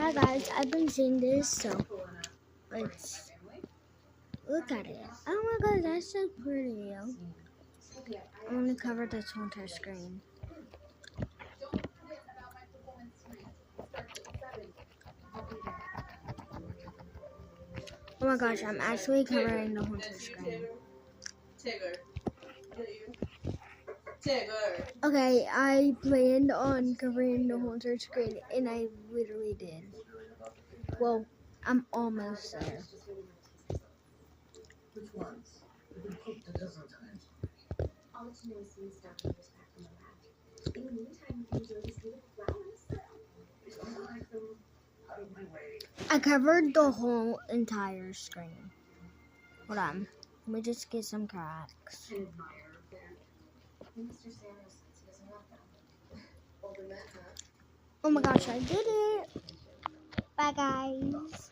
Hi guys, I've been seeing this, so let's look at it. Oh my god, that's so pretty. I'm gonna cover this whole entire screen. Oh my gosh, I'm actually covering the whole entire screen. Okay, I planned on covering the whole entire screen, and I literally did. Well, I'm almost there. Which ones? We've been poked a dozen times. All to know seems Dr. was back from the lab. In the meantime, you can enjoy these beautiful flowers. Don't you like them? Out of my way. I covered the whole entire screen. Hold on. Let me just get some cracks. An admirer of that. Mr. Samuels says he doesn't want them. Older than that, huh? Oh my gosh, I did it. Bye guys.